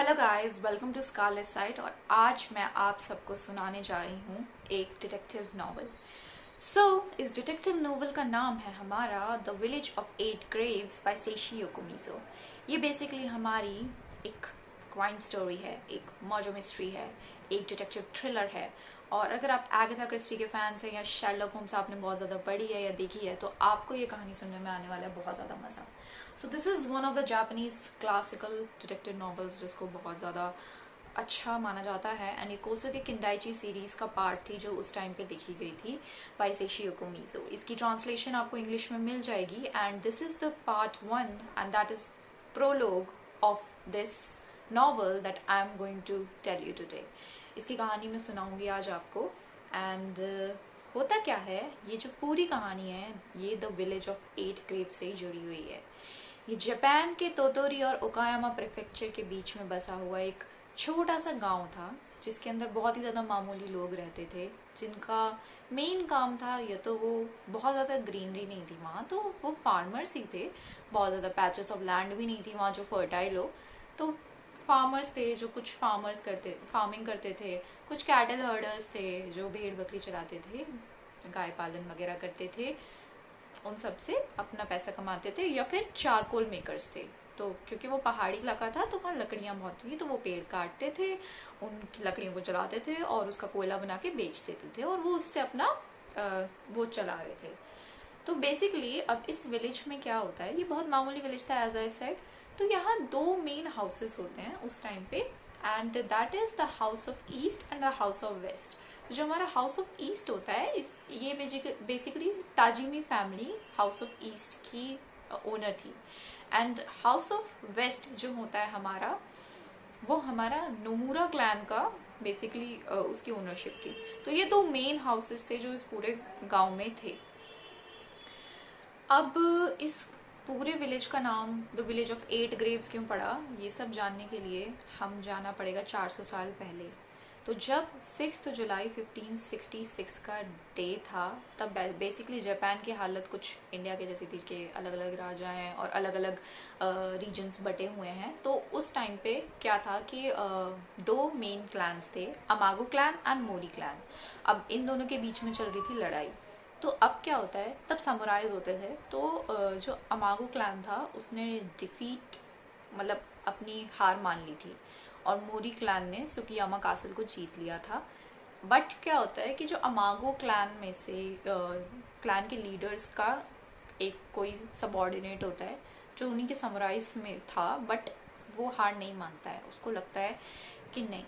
Hello guys, welcome to scarlet site. और आज मैं आप सबको सुनाने जा रही हूँ एक डिटेक्टिव नॉवल। इस डिटेक्टिव नॉवल का नाम है हमारा the village of eight graves by Seishi Yokomizo. ये बेसिकली हमारी एक क्राइम स्टोरी है, एक मर्डर मिस्ट्री है, एक डिटेक्टिव थ्रिलर है। और अगर आप एगाथा क्रिस्टी के फैंस हैं या शर्लक होम्स आपने बहुत ज़्यादा पढ़ी है या देखी है तो आपको ये कहानी सुनने में आने वाला है बहुत ज़्यादा मज़ा। So this is one of the Japanese classical detective novels जिसको बहुत ज़्यादा अच्छा माना जाता है। एंड ये कोसो के किंडाइची सीरीज़ का पार्ट थी जो उस टाइम पे लिखी गई थी बाय सेशी योकोमिजो। इसकी ट्रांसलेशन आपको इंग्लिश में मिल जाएगी। And this is the part 1 and that is prologue of this novel that I am going to tell you today. इसकी कहानी मैं सुनाऊंगी आज आपको। एंड होता क्या है, ये जो पूरी कहानी है ये the village of eight grave से जुड़ी हुई है। ये जापान के तोतोरी और ओकायामा प्रेफेक्चर के बीच में बसा हुआ एक छोटा सा गांव था जिसके अंदर बहुत ही ज़्यादा मामूली लोग रहते थे जिनका मेन काम था या तो वो बहुत ज़्यादा ग्रीनरी नहीं थी वहाँ, तो वो फार्मर्स ही थे। बहुत ज़्यादा पैचेस ऑफ लैंड भी नहीं थी वहाँ जो फर्टाइल हो, तो फार्मर्स थे जो कुछ फार्मिंग करते थे। कुछ कैटल हर्डर्स थे जो भेड़ बकरी चराते थे, गाय पालन वगैरह करते थे, उन सब से अपना पैसा कमाते थे। या फिर चारकोल मेकर्स थे, तो क्योंकि वो पहाड़ी इलाका था तो वहाँ लकड़ियाँ बहुत थी, तो वो पेड़ काटते थे, उन लकड़ियों को जलाते थे और उसका कोयला बना के बेच देते थे और वो उससे अपना वो चला रहे थे। तो बेसिकली अब इस विलेज में क्या होता है, ये बहुत मामूली विलेज था एज आई सेड। तो यहाँ दो मेन हाउसेस होते हैं उस टाइम पे, and that is the house of east and the house of west. तो जो हमारा हाउस ऑफ ईस्ट होता है ये basically Tajimi family house of east की ओनर थी। एंड हाउस ऑफ वेस्ट जो होता है हमारा, वो हमारा नोमुरा क्लैन का बेसिकली उसकी ओनरशिप थी। तो ये दो मेन हाउसेस थे जो इस पूरे गांव में थे। अब इस पूरे विलेज का नाम the village of eight graves क्यों पड़ा, ये सब जानने के लिए हम जाना पड़ेगा 400 साल पहले। तो जब 6 जुलाई 1566 का डे था, तब बेसिकली जापान की हालत कुछ इंडिया के जैसी थी कि अलग अलग राजा हैं और अलग अलग रीजन्स बटे हुए हैं। तो उस टाइम पे क्या था कि दो मेन क्लैन्स थे, अमागो क्लैन एंड मोरी क्लैन। अब इन दोनों के बीच में चल रही थी लड़ाई। तो अब क्या होता है, तब समुराइज होते थे, तो जो अमागो क्लैन था उसने डिफीट मतलब अपनी हार मान ली थी और मोरी क्लैन ने सुकियामा कासल को जीत लिया था। बट क्या होता है कि जो अमागो क्लैन में से क्लैन के लीडर्स का एक कोई सबॉर्डिनेट होता है जो उन्हीं के समुराइज में था, बट वो हार नहीं मानता है। उसको लगता है कि नहीं,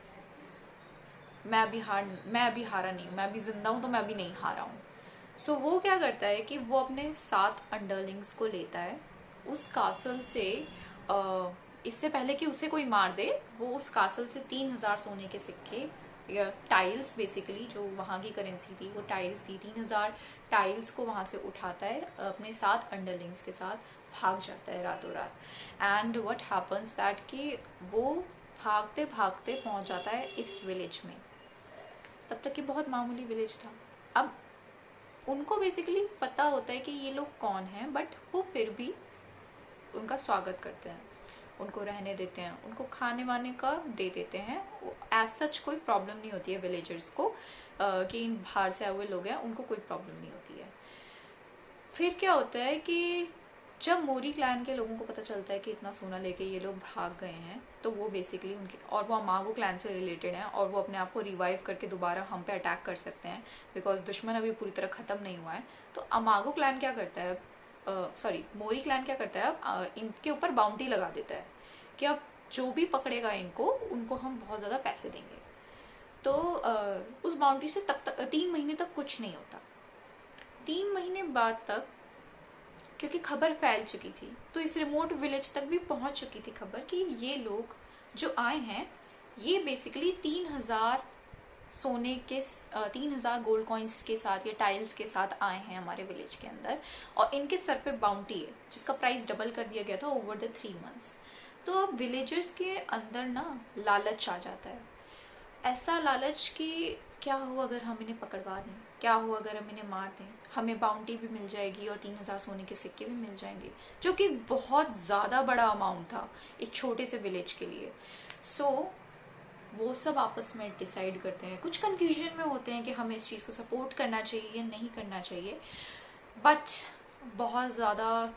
मैं अभी हारा नहीं, मैं अभी जिंदा हूँ तो मैं अभी नहीं हारा हूँ। सो वो क्या करता है कि वो अपने 7 अंडरलिंग्स को लेता है उस कासल से। इससे पहले कि उसे कोई मार दे, वो उस कासल से 3000 सोने के सिक्के या टाइल्स, बेसिकली जो वहाँ की करेंसी थी वो टाइल्स थी, 3000 टाइल्स को वहाँ से उठाता है, अपने 7 अंडरलिंग्स के साथ भाग जाता है रातों रात। एंड व्हाट हैपन्स दैट कि वो भागते भागते पहुँच जाता है इस विलेज में। तब तक ये बहुत मामूली विलेज था। अब उनको बेसिकली पता होता है कि ये लोग कौन हैं, बट वो फिर भी उनका स्वागत करते हैं, उनको रहने देते हैं, उनको खाने वाने का दे देते हैं। एज सच कोई प्रॉब्लम नहीं होती है विलेजर्स को कि इन बाहर से आए हुए लोग हैं, उनको कोई प्रॉब्लम नहीं होती है। फिर क्या होता है कि जब मोरी क्लैन के लोगों को पता चलता है कि इतना सोना लेके ये लोग भाग गए हैं, तो वो बेसिकली उनके, और वो अमागो क्लैन से रिलेटेड हैं और वो अपने आप को रिवाइव करके दोबारा हम पे अटैक कर सकते हैं बिकॉज दुश्मन अभी पूरी तरह ख़त्म नहीं हुआ है। तो अमागो क्लैन क्या करता है, मोरी क्लैन क्या करता है, अब इनके ऊपर बाउंटी लगा देता है कि अब जो भी पकड़ेगा इनको, उनको हम बहुत ज़्यादा पैसे देंगे। तो उस बाउंटी से तब तक 3 महीने तक कुछ नहीं होता। 3 महीने बाद तक, क्योंकि खबर फैल चुकी थी, तो इस रिमोट विलेज तक भी पहुंच चुकी थी खबर कि ये लोग जो आए हैं ये बेसिकली 3000 सोने के 3000 गोल्ड कॉइन्स के साथ या टाइल्स के साथ आए हैं हमारे विलेज के अंदर, और इनके सर पे बाउंटी है जिसका प्राइस डबल कर दिया गया था ओवर द 3 मंथ्स। तो अब विलेजर्स के अंदर ना लालच आ जाता है, ऐसा लालच कि क्या हो अगर हम इन्हें पकड़वा दें, क्या हो अगर हम इन्हें मार दें, हमें बाउंटी भी मिल जाएगी और 3000 सोने के सिक्के भी मिल जाएंगे, जो कि बहुत ज़्यादा बड़ा अमाउंट था एक छोटे से विलेज के लिए। सो वो सब आपस में डिसाइड करते हैं, कुछ कन्फ्यूजन में होते हैं कि हमें इस चीज़ को सपोर्ट करना चाहिए या नहीं करना चाहिए, बट बहुत ज़्यादा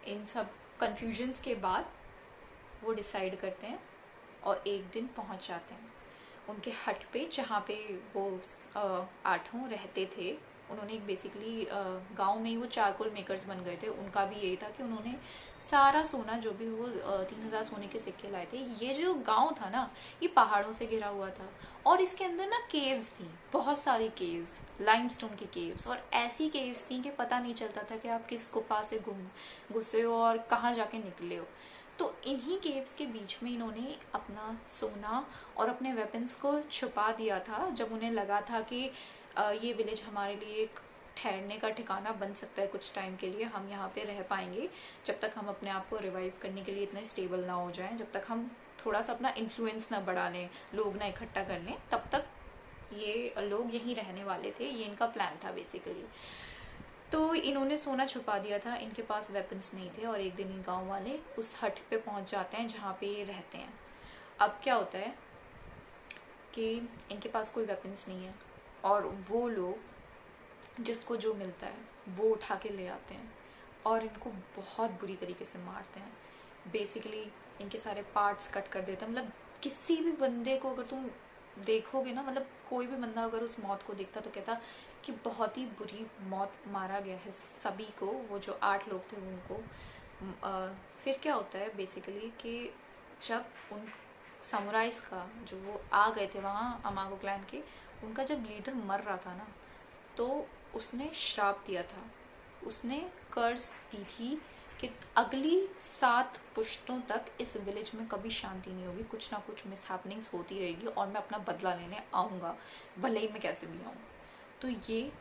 इन सब कन्फ्यूजन्स के बाद वो डिसाइड करते हैं और एक दिन पहुंच जाते हैं उनके हट पे, जहाँ पे वो आठों रहते थे। उन्होंने एक बेसिकली गांव में ही वो चारकोल मेकर्स बन गए थे। उनका भी यही था कि उन्होंने सारा सोना, जो भी वो 3000 सोने के सिक्के लाए थे, ये जो गांव था ना ये पहाड़ों से घिरा हुआ था और इसके अंदर ना केव्स थी, बहुत सारी केव्स, लाइमस्टोन की केव्स, और ऐसी केव्स थी कि पता नहीं चलता था कि आप किस गुफा से घुसे हो और कहाँ जाके निकले हो। तो इन्हीं केव्स के बीच में इन्होंने अपना सोना और अपने वेपन्स को छुपा दिया था, जब उन्हें लगा था कि ये विलेज हमारे लिए एक ठहरने का ठिकाना बन सकता है कुछ टाइम के लिए, हम यहाँ पे रह पाएंगे जब तक हम अपने आप को रिवाइव करने के लिए इतने स्टेबल ना हो जाएं, जब तक हम थोड़ा सा अपना इन्फ्लुएंस ना बढ़ा लें, लोग ना इकट्ठा कर लें, तब तक ये लोग यहीं रहने वाले थे। ये इनका प्लान था बेसिकली। तो इन्होंने सोना छुपा दिया था, इनके पास वेपन्स नहीं थे, और एक दिन इन गांव वाले उस हट पे पहुंच जाते हैं जहाँ पे ये रहते हैं। अब क्या होता है कि इनके पास कोई वेपन्स नहीं है और वो लोग जिसको जो मिलता है वो उठा के ले आते हैं और इनको बहुत बुरी तरीके से मारते हैं। बेसिकली इनके सारे पार्ट्स कट कर देते हैं। मतलब किसी भी बंदे को अगर तुम देखोगे ना, मतलब कोई भी बंदा अगर उस मौत को देखता तो कहता कि बहुत ही बुरी मौत मारा गया है सभी को, वो जो 8 लोग थे उनको। फिर क्या होता है बेसिकली कि जब उन समुराइज का जो वो आ गए थे वहाँ अमागो क्लैन के, उनका जब लीडर मर रहा था ना, तो उसने श्राप दिया था, उसने कर्ज दी थी कि अगली 7 पुश्तों तक इस विलेज में कभी शांति नहीं होगी, कुछ ना कुछ मिसहैपनिंग्स होती रहेगी और मैं अपना बदला लेने आऊँगा, भले ही मैं कैसे भी आऊँ। तो ये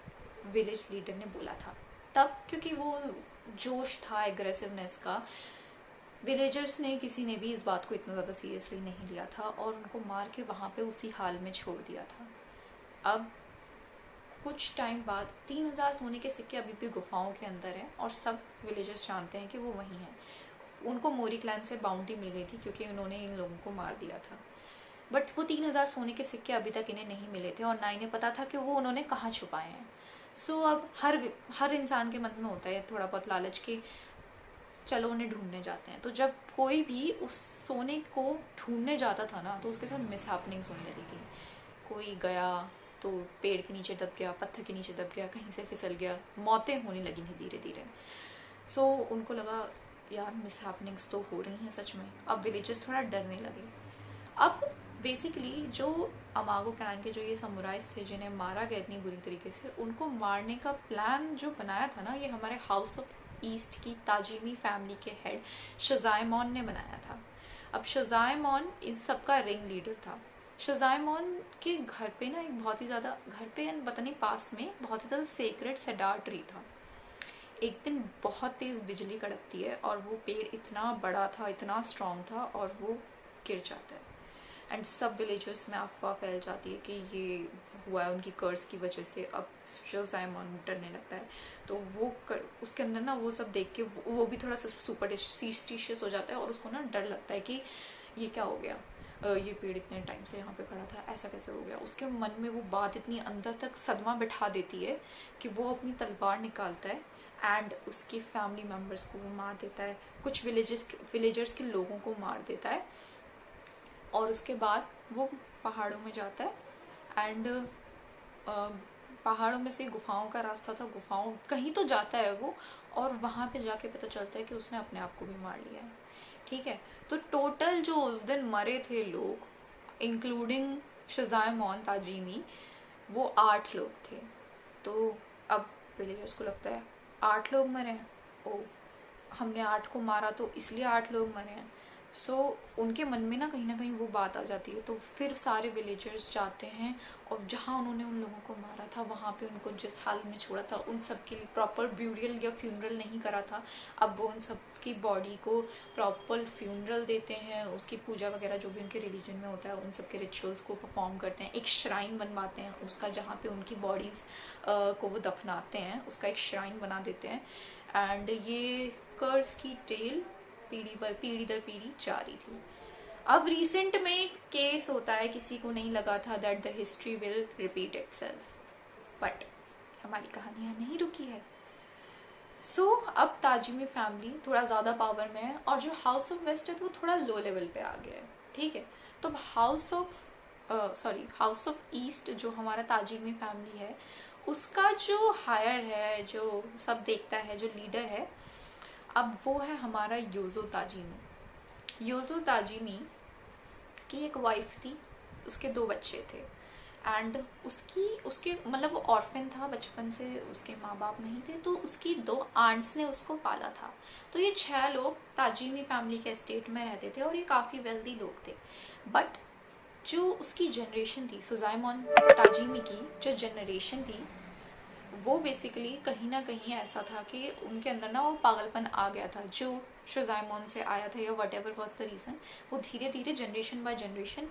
विलेज लीडर ने बोला था तब, क्योंकि वो जोश था एग्रेसिवनेस का, विलेजर्स ने किसी ने भी इस बात को इतना ज़्यादा सीरियसली नहीं लिया था और उनको मार के वहाँ पे उसी हाल में छोड़ दिया था। अब कुछ टाइम बाद 3000 सोने के सिक्के अभी भी गुफाओं के अंदर हैं और सब विलेजर्स जानते हैं कि वो वहीं हैं। उनको मोरी क्लैन से बाउंटी मिल गई थी क्योंकि उन्होंने इन लोगों को मार दिया था, बट वो 3000 सोने के सिक्के अभी तक इन्हें नहीं मिले थे और ना इन्हें पता था कि वो उन्होंने कहाँ छुपाए हैं। सो अब हर इंसान के मन में होता है थोड़ा बहुत लालच कि चलो उन्हें ढूंढने जाते हैं। तो जब कोई भी उस सोने को ढूंढने जाता था ना, तो उसके साथ मिसहैपनिंग्स होने लगी थी। कोई गया तो पेड़ के नीचे दब गया, पत्थर के नीचे दब गया, कहीं से फिसल गया, मौतें होने लगी थी धीरे धीरे। सो उनको लगा यार मिसहैपनिंग्स तो हो रही हैं सच में। अब विलेजर्स थोड़ा डरने लगे। अब बेसिकली जो अमागो क्लैन के जो ये समुराइज थे जिन्हें मारा गया इतनी बुरी तरीके से, उनको मारने का प्लान जो बनाया था ना, ये हमारे हाउस ऑफ ईस्ट की ताजिमी फैमिली के हेड शजाइमॉन ने बनाया था। अब शजाइमॉन इस सबका रिंग लीडर था। शजाइमॉन के घर पे ना एक बहुत ही ज़्यादा, घर पे पता नहीं पास में बहुत ही ज़्यादा सेक्रेट सेडार ट्री था। एक दिन बहुत तेज़ बिजली कड़कती है और वो पेड़ इतना बड़ा था, इतना स्ट्रॉन्ग था, और वो गिर जाता है एंड सब विलेजर्स में अफवाह फैल जाती है कि ये हुआ है उनकी कर्ज की वजह से। अब शजाइमॉन डरने लगता है, तो वो उसके अंदर ना वो सब देख के वो भी थोड़ा सा सुपरस्टिशियस हो जाता है और उसको ना डर लगता है कि ये क्या हो गया, ये पेड़ इतने टाइम से यहाँ पे खड़ा था, ऐसा कैसे हो गया। उसके मन में वो बात इतनी अंदर तक सदमा बिठा देती है कि वो अपनी तलवार निकालता है एंड उसके फैमिली मेम्बर्स को वो मार देता है, कुछ विलेजर्स के लोगों को मार देता है, और उसके बाद वो पहाड़ों में जाता है एंड पहाड़ों में से गुफाओं का रास्ता था, गुफाओं कहीं तो जाता है वो, और वहाँ पे जाके पता चलता है कि उसने अपने आप को भी मार लिया है। ठीक है, तो टोटल जो उस दिन मरे थे लोग, इंक्लूडिंग शजाइमॉन ताजिमी, वो 8 लोग थे। तो अब विलेजर्स को लगता है 8 लोग मरे हैं, ओ हमने 8 को मारा तो इसलिए 8 लोग मरे हैं। सो उनके मन में ना कहीं वो बात आ जाती है। तो फिर सारे विलेजर्स जाते हैं और जहाँ उन्होंने उन लोगों को मारा था वहाँ पे उनको जिस हाल में छोड़ा था, उन सब के लिए प्रॉपर ब्यूरियल या फ्यूनरल नहीं करा था। अब वो उन सब की बॉडी को प्रॉपर फ्यूनरल देते हैं, उसकी पूजा वगैरह जो भी उनके रिलीजन में होता है उन सब के रिचुअल्स को परफॉर्म करते हैं। एक श्राइन बनवाते हैं उसका, जहाँ पे उनकी बॉडीज़ को वो दफनाते हैं, उसका एक श्राइन बना देते हैं। एंड ये कर्स की टेल पीढ़ी पर पीढ़ी दर पीढ़ी जारी थी। अब रिसेंट में केस होता है, किसी को नहीं लगा था that the history will repeat itself, but हमारी कहानी यहाँ नहीं रुकी है। सो अब ताजिमी फैमिली थोड़ा ज़्यादा पावर में है और जो हाउस ऑफ वेस्ट है वो थोड़ा लो लेवल पे आ गया है, ठीक है। तो हाउस ऑफ ईस्ट जो हमारा ताजिमी फैमिली है उसका जो हायर है, जो सब देखता है, जो लीडर है, अब वो है हमारा योजो ताजिमी। योजो ताजिमी की एक वाइफ थी, उसके 2 बच्चे थे एंड उसके मतलब वो ऑर्फन था बचपन से, उसके माँ बाप नहीं थे, तो उसकी 2 आंट्स ने उसको पाला था। तो ये 6 लोग ताजिमी फैमिली के एस्टेट में रहते थे और ये काफ़ी वेल्दी लोग थे। बट जो उसकी जनरेशन थी, सुजाइमोन ताजिमी की जो जनरेशन थी, वो बेसिकली कहीं ना कहीं ऐसा था कि उनके अंदर ना वो पागलपन आ गया था जो शुजाइमोन से आया था, या what ever was the reason, वो धीरे धीरे जनरेशन बाय जनरेशन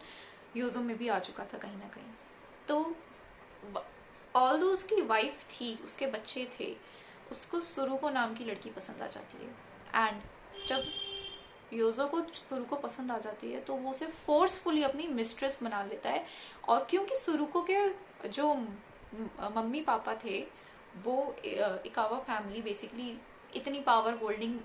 यूजो में भी आ चुका था कहीं ना कहीं। तो ऑल दो उसकी वाइफ थी, उसके बच्चे थे, उसको सुरुको नाम की लड़की पसंद आ जाती है। एंड जब योजो को सुरुको पसंद आ जाती है तो वो उसे फोर्सफुली अपनी मिस्ट्रेस बना लेता है। और क्योंकि सुरुको के जो मम्मी पापा थे वो इकावा फैमिली बेसिकली इतनी power holding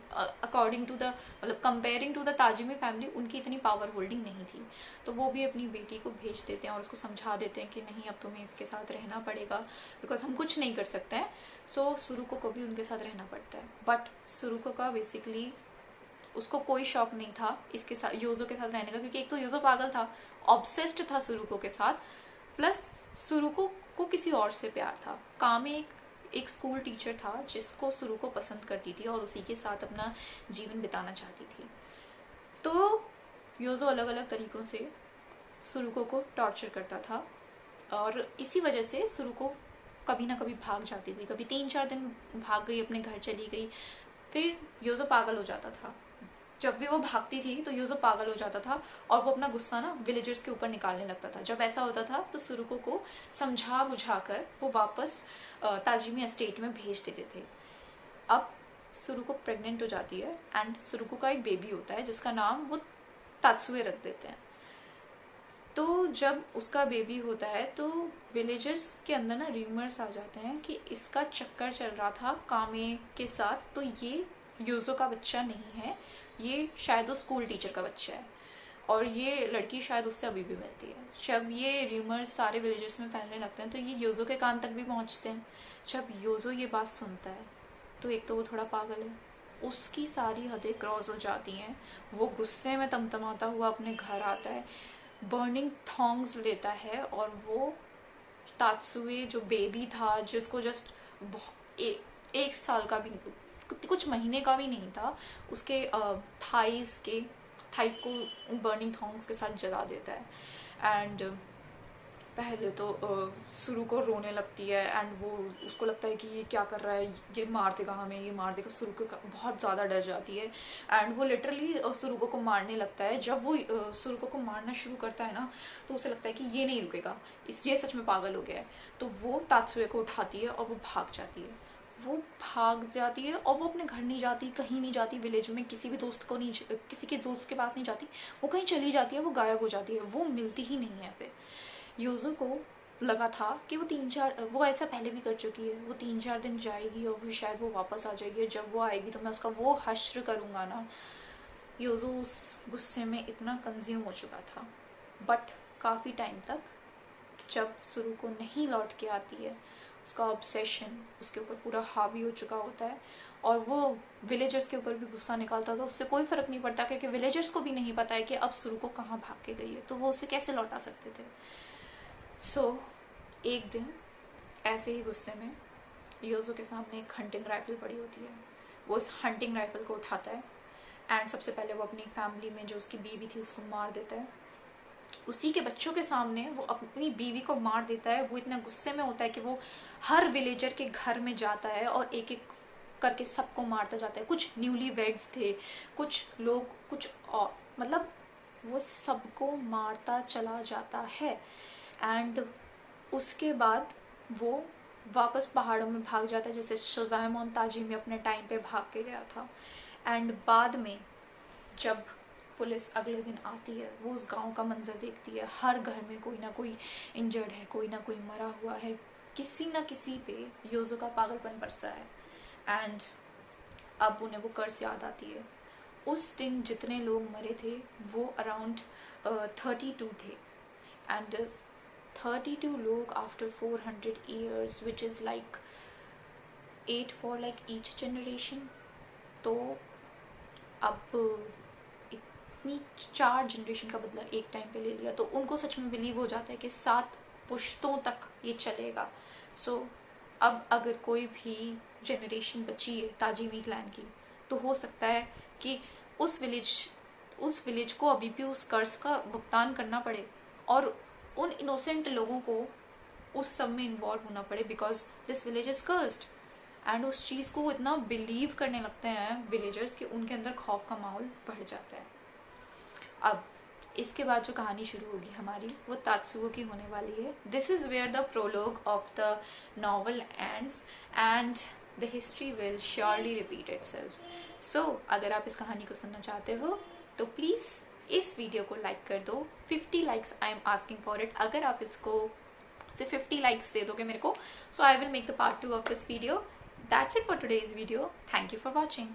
according to the मतलब comparing to the Tajimi family उनकी इतनी पावर होल्डिंग नहीं थी। तो वो भी अपनी बेटी को भेज देते हैं और उसको समझा देते हैं कि नहीं, अब तुम्हें इसके साथ रहना पड़ेगा बिकॉज हम कुछ नहीं कर सकते हैं। सो सुरुको को भी उनके साथ रहना पड़ता है। बट सुरुको का बेसिकली उसको कोई शौक नहीं था इसके साथ, योजो के साथ रहने का, क्योंकि एक तो योजो पागल था, ऑब्सेस्ड था सुरुको के साथ, प्लस सुरुको को किसी और से प्यार था। कामे एक स्कूल टीचर था जिसको सुरुको पसंद करती थी और उसी के साथ अपना जीवन बिताना चाहती थी। तो योजो अलग अलग तरीकों से सुरुको को टॉर्चर करता था और इसी वजह से सुरुको कभी ना कभी भाग जाती थी। कभी 3-4 दिन भाग गई, अपने घर चली गई, फिर योजो पागल हो जाता था। जब भी वो भागती थी तो योजो पागल हो जाता था और वो अपना गुस्सा ना विलेजर्स के ऊपर निकालने लगता था। जब ऐसा होता था तो सुरुको को समझा बुझाकर वो वापस ताजिमी एस्टेट में भेज देते थे। अब सुरुको प्रेग्नेंट हो जाती है एंड सुरुको का एक बेबी होता है जिसका नाम वो तात्सुए रख देते हैं। तो जब उसका बेबी होता है तो विलेजर्स के अंदर ना र्यूमर्स आ जाते हैं कि इसका चक्कर चल रहा था कामे के साथ, तो ये योजो का बच्चा नहीं है, ये शायद वो स्कूल टीचर का बच्चा है और ये लड़की शायद उससे अभी भी मिलती है। जब ये र्यूमर्स सारे विलेजर्स में फैलने लगते हैं तो ये योजो के कान तक भी पहुंचते हैं। जब योजो ये बात सुनता है तो एक तो वो थोड़ा पागल है, उसकी सारी हदें क्रॉस हो जाती हैं। वो गुस्से में तमतमाता हुआ अपने घर आता है, बर्निंग थॉन्ग्स लेता है और वो तात्सुए जो बेबी था, जिसको जस्ट 1 साल का भी, कुछ महीने का भी नहीं था, उसके थाइस को बर्निंग थॉन्ग्स के साथ जला देता है। एंड पहले तो सुरुको रोने लगती है एंड वो उसको लगता है कि ये क्या कर रहा है, ये मार देगा हमें, ये मार देगा। सुरुको बहुत ज़्यादा डर जाती है एंड वो लिटरली सुरुको को मारने लगता है। जब वो सुरुको को मारना शुरू करता है ना तो उसे लगता है कि ये नहीं रुकेगा, ये सच में पागल हो गया है। तो वो तात्सुए को उठाती है और वो भाग जाती है। वो भाग जाती है और वो अपने घर नहीं जाती, कहीं नहीं जाती, विलेज में किसी भी दोस्त को नहीं, किसी के दोस्त के पास नहीं जाती, वो कहीं चली जाती है, वो गायब हो जाती है, वो मिलती ही नहीं है। फिर योजो को लगा था कि वो ऐसा पहले भी कर चुकी है, वो 3-4 दिन जाएगी और फिर शायद वो वापस आ जाएगी, जब वो आएगी तो मैं उसका वो हश्र करूँगा ना। योजो उस गुस्से में इतना कंज्यूम हो चुका था। बट काफ़ी टाइम तक जब सुरुको नहीं लौट के आती है, उसका ऑब्सेशन उसके ऊपर पूरा हावी हो चुका होता है और वो विलेजर्स के ऊपर भी गुस्सा निकालता था। उससे कोई फ़र्क नहीं पड़ता क्योंकि विलेजर्स को भी नहीं पता है कि अब सुरुको कहाँ भाग के गई है, तो वो उसे कैसे लौटा सकते थे। सो एक दिन ऐसे ही गुस्से में योजो के सामने एक हंटिंग राइफल पड़ी होती है। वो उस हंटिंग राइफल को उठाता है एंड सबसे पहले वो अपनी फैमिली में जो उसकी बीवी थी उसको मार देता है। उसी के बच्चों के सामने वो अपनी बीवी को मार देता है। वो इतना गुस्से में होता है कि वो हर विलेजर के घर में जाता है और एक एक करके सबको मारता जाता है। कुछ न्यूली वेड्स थे, कुछ लोग, कुछ और, मतलब वो सबको मारता चला जाता है। एंड उसके बाद वो वापस पहाड़ों में भाग जाता है, जैसे शुजाइम ताजी में अपने टाइम पे भाग के गया था। एंड बाद में जब पुलिस अगले दिन आती है, वो उस गांव का मंजर देखती है। हर घर में कोई ना कोई इंजर्ड है, कोई ना कोई मरा हुआ है, किसी ना किसी पे योजो का पागलपन बरसा है। एंड अब उन्हें वो कर्स याद आती है। उस दिन जितने लोग मरे थे वो अराउंड 32 थे। एंड 32 लोग after 400 years, which is like 8 for like each generation। तो अब इतनी 4 जनरेशन का बदला एक टाइम पे ले लिया, तो उनको सच में बिलीव हो जाता है कि 7 पुश्तों तक ये चलेगा। सो अब अगर कोई भी जनरेशन बची है ताजिमी क्लैन की, तो हो सकता है कि उस विलेज को अभी भी उस कर्ज का भुगतान करना पड़े और उन इनोसेंट लोगों को उस सब में इन्वॉल्व होना पड़े, because this village is cursed. And उस चीज़ को इतना बिलीव करने लगते हैं विलेजर्स कि उनके अंदर खौफ का माहौल बढ़ जाता है। अब इसके बाद जो कहानी शुरू होगी हमारी, वो तात्सुओ की होने वाली है। This is where the prologue of the novel ends and the history will surely repeat itself. So अगर आप इस कहानी को सुनना चाहते हो तो प्लीज़ इस वीडियो को लाइक कर दो। 50 likes I am asking for it. अगर आप इसको से 50 लाइक्स दे दोगे मेरे को, so I will make the part 2 of this video. That's it for today's video. Thank you for watching.